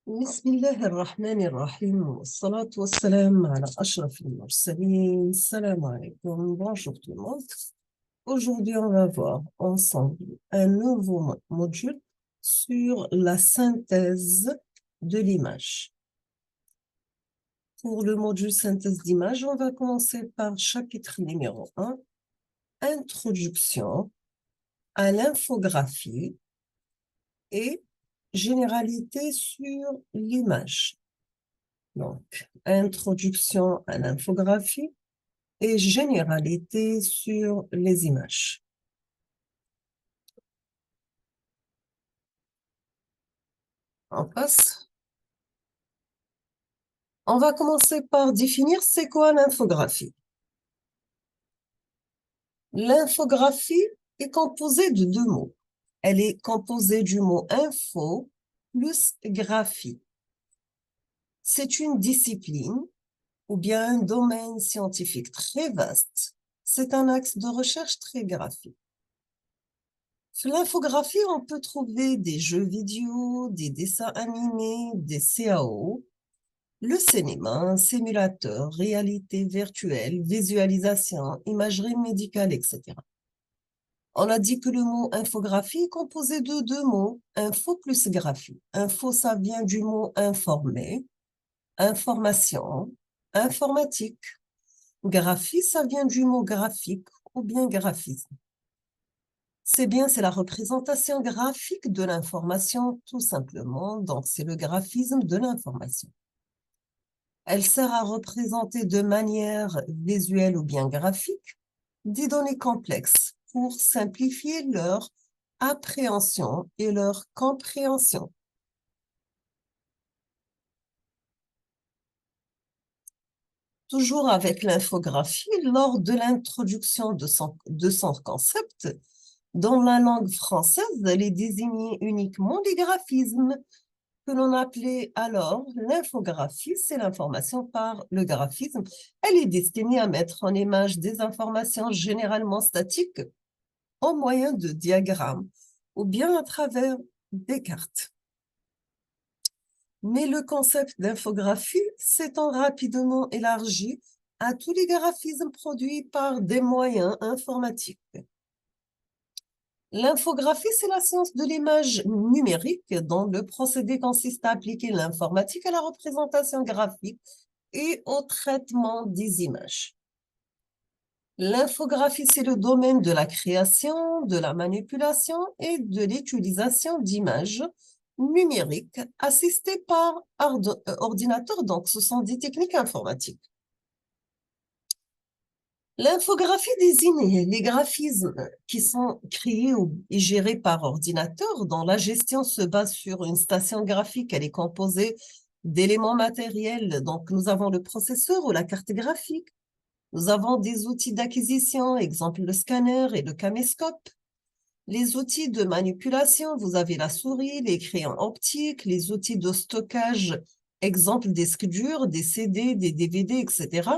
بسم الله الرحمن الرحيم والصلاة والسلام على أشرف المرسلين. Salam alaikum, bonjour tout le monde. Aujourd'hui, on va voir ensemble un nouveau module sur la synthèse de l'image. Pour le module synthèse d'image, on va commencer par chapitre numéro 1, introduction à l'infographie et généralité sur l'image. Donc, introduction à l'infographie et généralité sur les images. On passe. On va commencer par définir c'est quoi l'infographie. L'infographie est composée de deux mots. Elle est composée du mot info plus graphie. C'est une discipline ou bien un domaine scientifique très vaste. C'est un axe de recherche très graphique. Sur l'infographie, on peut trouver des jeux vidéo, des dessins animés, des CAO, le cinéma, simulateur, réalité virtuelle, visualisation, imagerie médicale, etc. On a dit que le mot infographie est composé de deux mots, info plus graphie. Info, ça vient du mot informer, information, informatique. Graphie, ça vient du mot graphique ou bien graphisme. C'est la représentation graphique de l'information, tout simplement. Donc, c'est le graphisme de l'information. Elle sert à représenter de manière visuelle ou bien graphique des données complexes pour simplifier leur appréhension et leur compréhension. Toujours avec l'infographie, lors de l'introduction de son concept, dans la langue française, elle est désignée uniquement les graphismes que l'on appelait alors l'infographie, c'est l'information par le graphisme. Elle est destinée à mettre en image des informations généralement statiques au moyen de diagrammes ou bien à travers des cartes. Mais le concept d'infographie s'étend rapidement élargi à tous les graphismes produits par des moyens informatiques. L'infographie, c'est la science de l'image numérique dont le procédé consiste à appliquer l'informatique à la représentation graphique et au traitement des images. L'infographie, c'est le domaine de la création, de la manipulation et de l'utilisation d'images numériques assistées par ordinateur, donc ce sont des techniques informatiques. L'infographie désigne les graphismes qui sont créés et gérés par ordinateur, dont la gestion se base sur une station graphique. Elle est composée d'éléments matériels. Donc, nous avons le processeur ou la carte graphique. Nous avons des outils d'acquisition, exemple le scanner et le caméscope. Les outils de manipulation, vous avez la souris, les crayons optiques, les outils de stockage, exemple des disques durs, des CD, des DVD, etc.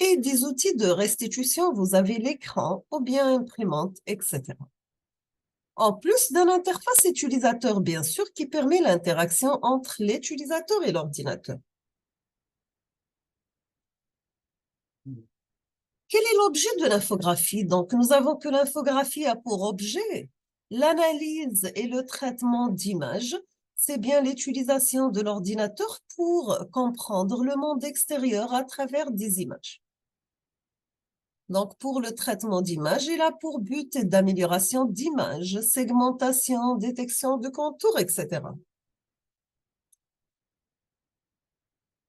Et des outils de restitution, vous avez l'écran ou bien imprimante, etc. En plus d'une interface utilisateur, bien sûr, qui permet l'interaction entre l'utilisateur et l'ordinateur. Quel est l'objet de l'infographie? Donc, nous avons que l'infographie a pour objet l'analyse et le traitement d'images. C'est bien l'utilisation de l'ordinateur pour comprendre le monde extérieur à travers des images. Donc, pour le traitement d'images, il a pour but d'amélioration d'images, segmentation, détection de contours, etc.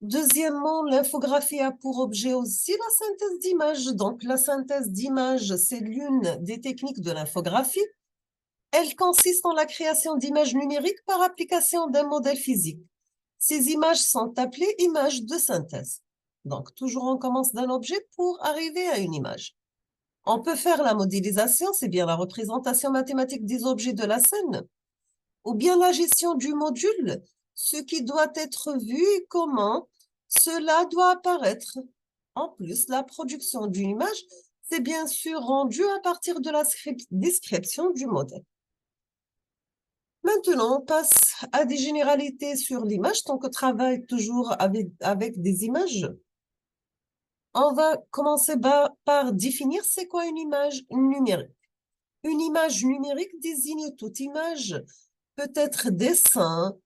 Deuxièmement, l'infographie a pour objet aussi la synthèse d'images. Donc, la synthèse d'images, c'est l'une des techniques de l'infographie. Elle consiste en la création d'images numériques par application d'un modèle physique. Ces images sont appelées images de synthèse. Donc, toujours on commence d'un objet pour arriver à une image. On peut faire la modélisation, c'est bien la représentation mathématique des objets de la scène, ou bien la gestion du module, ce qui doit être vu et comment cela doit apparaître. En plus, la production d'une image, c'est bien sûr rendu à partir de la description du modèle. Maintenant, Maintenant, on passe à des généralités sur l'image, tant qu'on travaille toujours avec des images. On va commencer par définir c'est quoi une image numérique. Une image numérique désigne toute image, peut être dessin,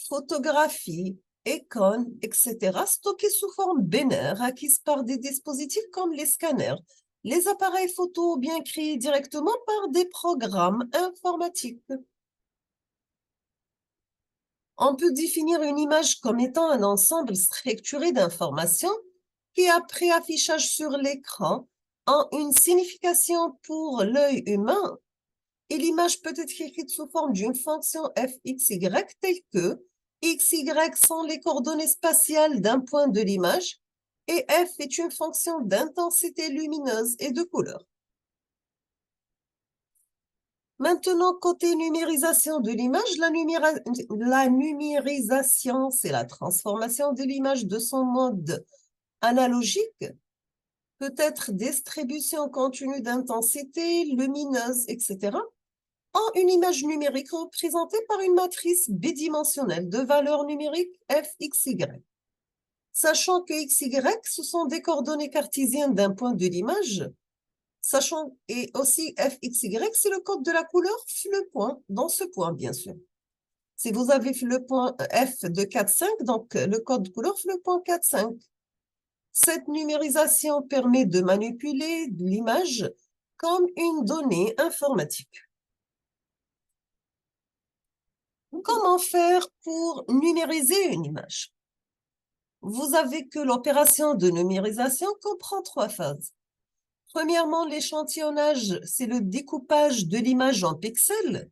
photographie, icône, etc., stockée sous forme binaire, acquise par des dispositifs comme les scanners, les appareils photo ou bien créés directement par des programmes informatiques. On peut définir une image comme étant un ensemble structuré d'informations qui, après affichage sur l'écran, ont une signification pour l'œil humain. Et l'image peut être écrite sous forme d'une fonction fxy telle que xy sont les coordonnées spatiales d'un point de l'image et f est une fonction d'intensité lumineuse et de couleur. Maintenant, côté numérisation de l'image, la numérisation, c'est la transformation de l'image de son mode analogique, peut être distribution continue d'intensité, lumineuse, etc., en une image numérique représentée par une matrice bidimensionnelle de valeurs numériques f, x, y. Sachant que x, y, ce sont des coordonnées cartésiennes d'un point de l'image, sachant et aussi f, x, y, c'est le code de la couleur le point, dans ce point, bien sûr. Si vous avez le point f de 4, 5, donc le code couleur le point 4, 5. Cette numérisation permet de manipuler l'image comme une donnée informatique. Comment faire pour numériser une image? Vous avez que l'opération de numérisation comprend 3 phases. Premièrement, l'échantillonnage, c'est le découpage de l'image en pixels.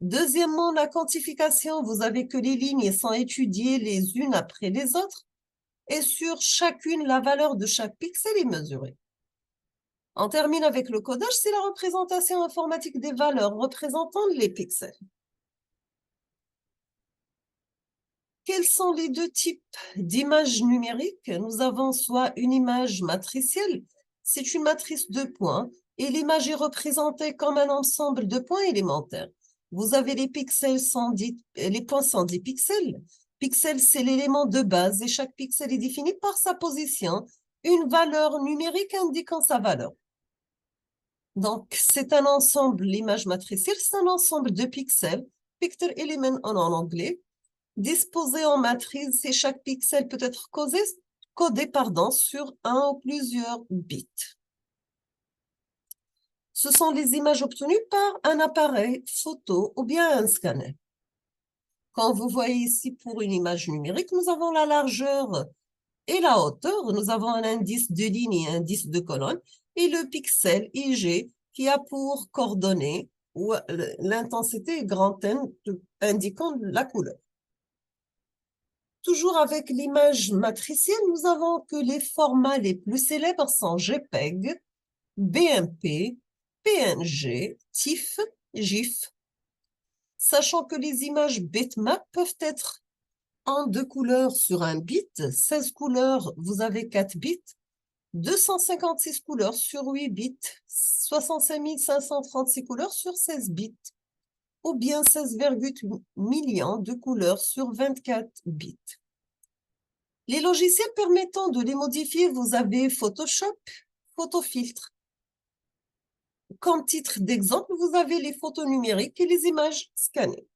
Deuxièmement, la quantification, vous avez que les lignes sont étudiées les unes après les autres et sur chacune, la valeur de chaque pixel est mesurée. On termine avec le codage, c'est la représentation informatique des valeurs représentant les pixels. Quels sont les deux types d'images numériques? Nous avons soit une image matricielle, c'est une matrice de points, et l'image est représentée comme un ensemble de points élémentaires. Vous avez les pixels les points sont 10 pixels. Pixel, c'est l'élément de base, et chaque pixel est défini par sa position, une valeur numérique indiquant sa valeur. Donc, c'est un ensemble, l'image matricielle, c'est un ensemble de pixels, picture element en anglais, disposé en matrice et chaque pixel peut être codé sur un ou plusieurs bits. Ce sont les images obtenues par un appareil photo ou bien un scanner. Quand vous voyez ici pour une image numérique, nous avons la largeur et la hauteur. Nous avons un indice de ligne et un indice de colonne et le pixel IG qui a pour coordonnées ou l'intensité grand N indiquant la couleur. Toujours avec l'image matricielle, nous avons que les formats les plus célèbres sont JPEG, BMP, PNG, TIFF, GIF. Sachant que les images bitmap peuvent être en 2 couleurs sur un bit, 16 couleurs, vous avez 4 bits, 256 couleurs sur 8 bits, 65 536 couleurs sur 16 bits, ou bien 16,8 millions de couleurs sur 24 bits. Les logiciels permettant de les modifier, vous avez Photoshop, Photofiltre. Comme titre d'exemple, vous avez les photos numériques et les images scannées.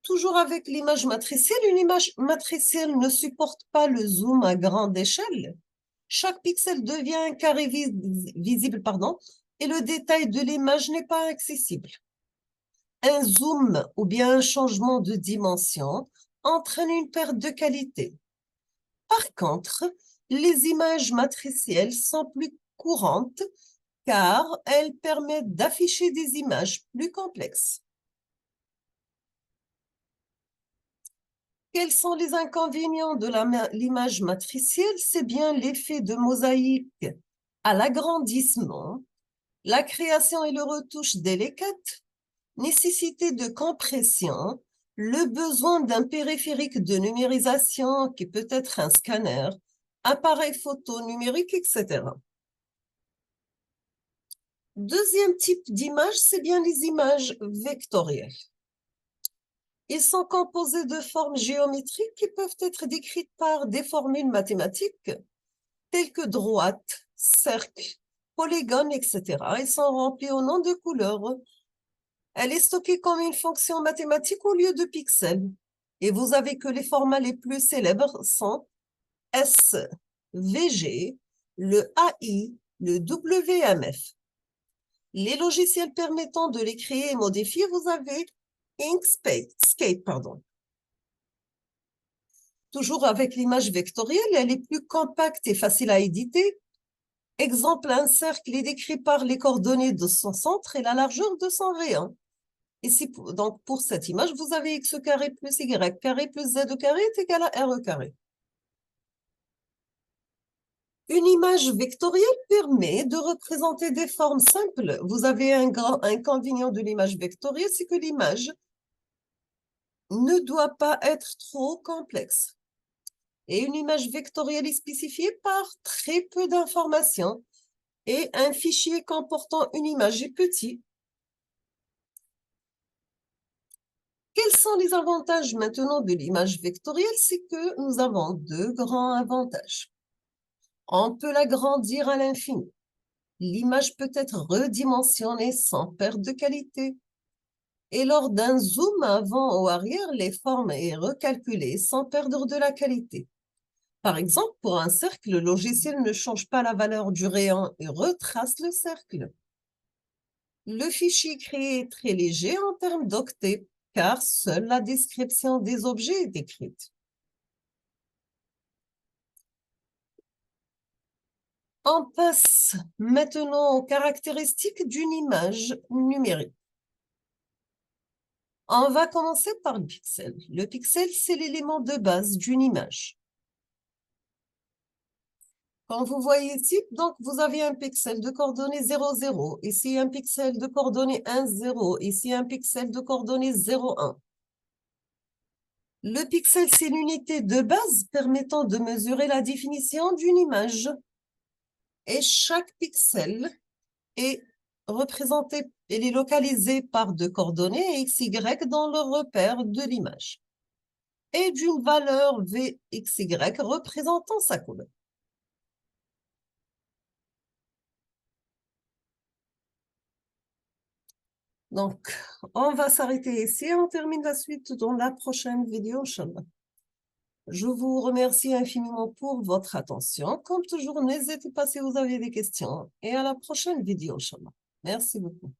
Toujours avec l'image matricielle, une image matricielle ne supporte pas le zoom à grande échelle. Chaque pixel devient un carré visible, et le détail de l'image n'est pas accessible. Un zoom ou bien un changement de dimension entraîne une perte de qualité. Par contre, les images matricielles sont plus courantes car elles permettent d'afficher des images plus complexes. Quels sont les inconvénients de l'image matricielle? C'est bien l'effet de mosaïque à l'agrandissement, la création et le retouche délicates, nécessité de compression, le besoin d'un périphérique de numérisation qui peut être un scanner, appareil photo numérique, etc. Deuxième type d'image, c'est bien les images vectorielles. Ils sont composés de formes géométriques qui peuvent être décrites par des formules mathématiques telles que droite, cercle, polygone, etc. Ils sont remplis au nom de couleurs. Elle est stockée comme une fonction mathématique au lieu de pixels. Et vous avez que les formats les plus célèbres sont SVG, le AI, le WMF. Les logiciels permettant de les créer et modifier, vous avez Inkscape, pardon. Toujours avec l'image vectorielle, elle est plus compacte et facile à éditer. Exemple, un cercle est décrit par les coordonnées de son centre et la largeur de son rayon. Ici, donc, pour cette image, vous avez x carré plus y carré plus z carré est égal à r carré. Une image vectorielle permet de représenter des formes simples. Vous avez un grand inconvénient de l'image vectorielle, c'est que l'image ne doit pas être trop complexe. Et une image vectorielle est spécifiée par très peu d'informations et un fichier comportant une image est petit. Quels sont les avantages maintenant de l'image vectorielle? C'est que nous avons deux grands avantages. On peut l'agrandir à l'infini. L'image peut être redimensionnée sans perte de qualité. Et lors d'un zoom avant ou arrière, les formes sont recalculées sans perdre de la qualité. Par exemple, pour un cercle, le logiciel ne change pas la valeur du rayon et retrace le cercle. Le fichier créé est très léger en termes d'octets, car seule la description des objets est écrite. On passe maintenant aux caractéristiques d'une image numérique. On va commencer par le pixel. Le pixel, c'est l'élément de base d'une image. Quand vous voyez ici, donc vous avez un pixel de coordonnées 0, 0. Ici, un pixel de coordonnées 1, 0. Ici, un pixel de coordonnées 0, 1. Le pixel, c'est l'unité de base permettant de mesurer la définition d'une image. Et chaque pixel est représenté, il est localisé par deux coordonnées x, y dans le repère de l'image et d'une valeur vxy représentant sa couleur. Donc, on va s'arrêter ici et on termine la suite dans la prochaine vidéo, Inch'Allah. Je vous remercie infiniment pour votre attention. Comme toujours, n'hésitez pas si vous avez des questions. Et à la prochaine vidéo, Inch'Allah. Merci beaucoup.